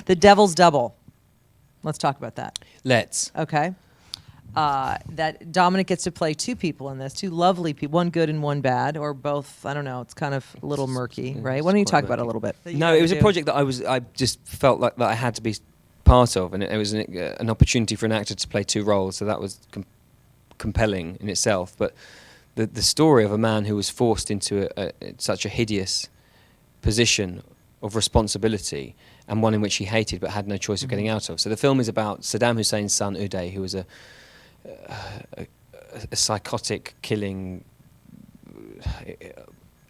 The Devil's Double. Let's talk about that. Let's. Okay. That Dominic gets to play two people in this, two lovely people, one good and one bad, or both. I don't know. It's kind of a little murky, right? Why don't you talk about it a little bit? No, it was a project that I just felt like that I had to be part of, and it was an opportunity for an actor to play two roles, so that was compelling in itself. But the story of a man who was forced into such a hideous position of responsibility, and one in which he hated but had no choice of getting out of. So the film is about Saddam Hussein's son Uday, who was a psychotic killing.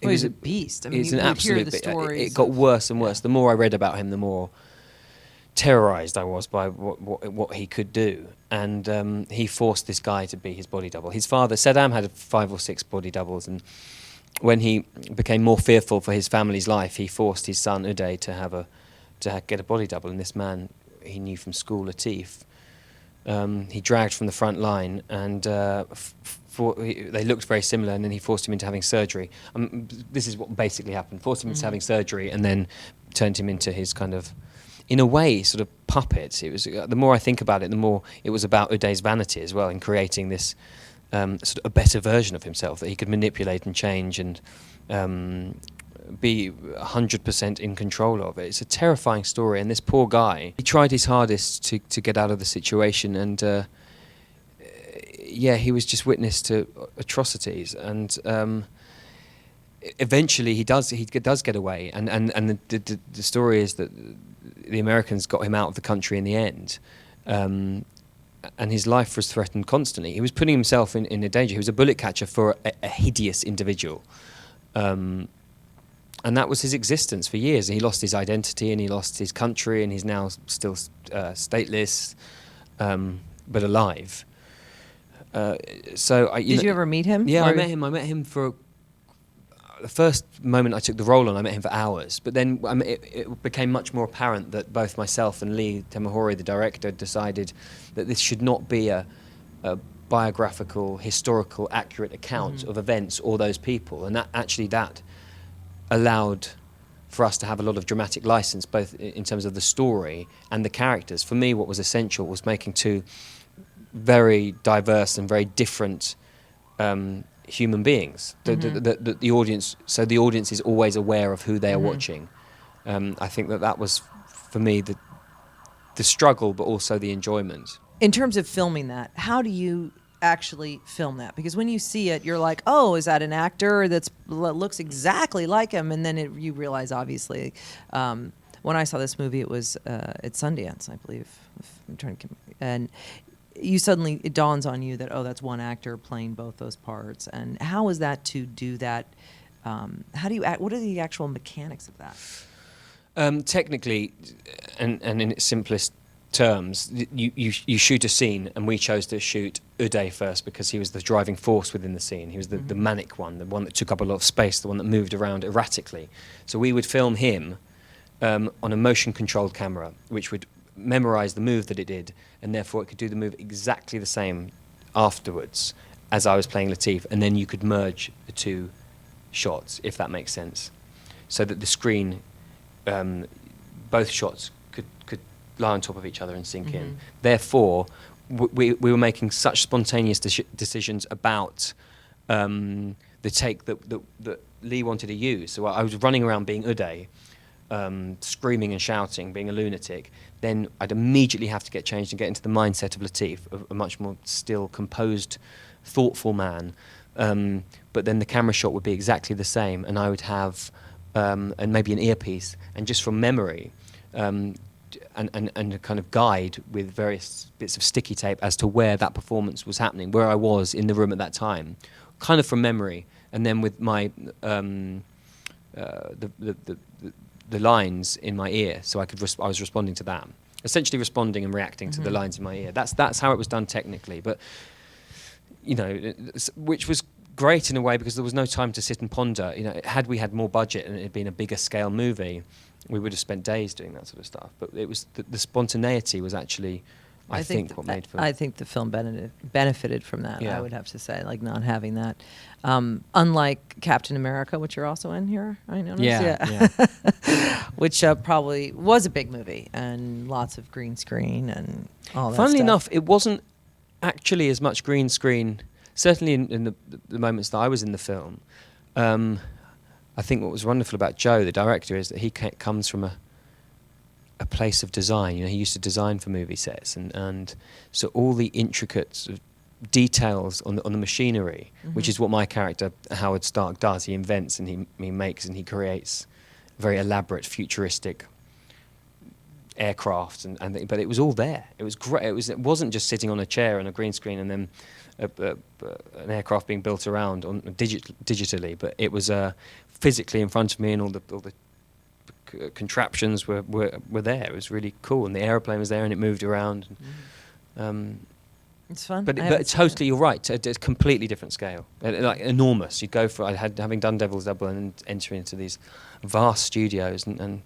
He was a beast. I mean, he's you an would absolute. hear the stories It got worse and worse. Yeah. The more I read about him, the more terrorized I was by what he could do. And he forced this guy to be his body double. His father, Saddam, had 5 or 6 body doubles, and when he became more fearful for his family's life, he forced his son Uday to get a body double. And this man he knew from school, Latif, he dragged from the front line, and they looked very similar, and then he forced him into having surgery. This is what basically happened. Forced him into having surgery, and then turned him into his kind of, in a way, sort of puppet. It was, the more I think about it, the more it was about Uday's vanity as well, in creating this sort of a better version of himself that he could manipulate and change and be 100% in control of it. It's a terrifying story, and this poor guy, he tried his hardest to get out of the situation, and he was just witness to atrocities, and eventually he does get away, and the story is that the Americans got him out of the country in the end, and his life was threatened constantly. He was putting himself in a danger. He was a bullet catcher for a hideous individual, and that was his existence for years. And he lost his identity, and he lost his country, and he's now still stateless, but alive. Did you ever meet him? Yeah, I met him. I met him for the first moment I took the role on. I met him for hours, but then it became much more apparent that both myself and Lee Temahori, the director, decided that this should not be a biographical, historical, accurate account of events or those people, and that allowed for us to have a lot of dramatic license, both in terms of the story and the characters. For me, what was essential was making two very diverse and very different human beings. The audience, so the audience is always aware of who they are watching. I think that was, for me, the struggle, but also the enjoyment. In terms of filming that, how do you actually film that? Because when you see it, you're like, oh, is that an actor that looks exactly like him? And then you realize, obviously, when I saw this movie, it was at Sundance, I believe. And it dawns on you that, oh, that's one actor playing both those parts. And how is that to do that? What are the actual mechanics of that? Technically, and in its simplest terms, you shoot a scene, and we chose to shoot Uday first because he was the driving force within the scene. He was the manic one, the one that took up a lot of space, the one that moved around erratically. So we would film him on a motion-controlled camera, which would memorize the move that it did, and therefore it could do the move exactly the same afterwards as I was playing Latif, and then you could merge the two shots, if that makes sense, so that the screen, both shots could lie on top of each other and sink in. Therefore, we were making such spontaneous decisions about the take that Lee wanted to use. So I was running around being Uday, screaming and shouting, being a lunatic. Then I'd immediately have to get changed and get into the mindset of Latif, a much more still, composed, thoughtful man. But then the camera shot would be exactly the same, and I would have and maybe an earpiece, and just from memory, and a kind of guide with various bits of sticky tape as to where that performance was happening, where I was in the room at that time, kind of from memory, and then with my the lines in my ear, so I was responding to that, essentially responding and reacting to the lines in my ear. That's how it was done technically, but which was great in a way because there was no time to sit and ponder. Had we had more budget and it had been a bigger scale movie, we would have spent days doing that sort of stuff. But it was the spontaneity was actually I think what made for. I think the film benefited from that. Yeah. I would have to say, like not having that, unlike Captain America, which you're also in here. I noticed. Yeah. Which probably was a big movie and lots of green screen and all that. Funnily stuff. enough, it wasn't actually as much green screen. Certainly in the moments that I was in the film, I think what was wonderful about Joe, the director, is that he comes from a place of design. You know, he used to design for movie sets, and so all the intricate sort of details on the machinery, which is what my character Howard Stark does. He invents and he makes and he creates very elaborate, futuristic aircraft, but it was all there. It was great. It wasn't just sitting on a chair on a green screen and then an aircraft being built around on digitally, but it was physically in front of me, and all the contraptions were there. It was really cool, and the aeroplane was there, and it moved around. It's fun. But totally, you're right. It's a completely different scale, like enormous. You go for having done Devil's Double and entering into these vast studios, and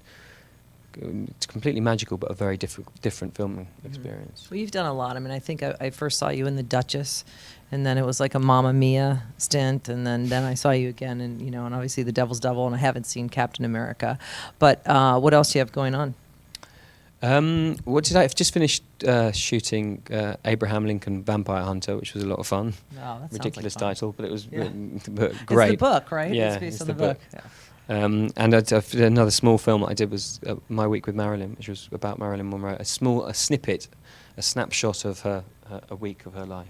it's completely magical, but a very different filming experience. Well, you've done a lot. I mean, I think I first saw you in The Duchess, and then it was like a Mamma Mia stint, and then I saw you again, and and obviously The Devil's Double, and I haven't seen Captain America. But what else do you have going on? I've just finished shooting Abraham Lincoln Vampire Hunter, which was a lot of fun. Oh, that Ridiculous sounds like fun. title, but it was great. It's the book, right? Yeah, it's based it's on the the book. book. And another small film that I did was My Week with Marilyn, which was about Marilyn Monroe. A snippet, a snapshot of a week of her life.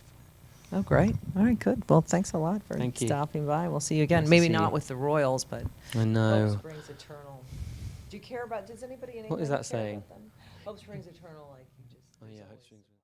Oh, great. All right, good. Well, thanks a lot for stopping by. We'll see you again. Nice to Maybe see not you. with the Royals, but I know. Hope Springs Eternal. Do you care about, does anybody in What is England that care saying? about them? Hope Springs Eternal, like you just... Oh yeah, Hope Springs.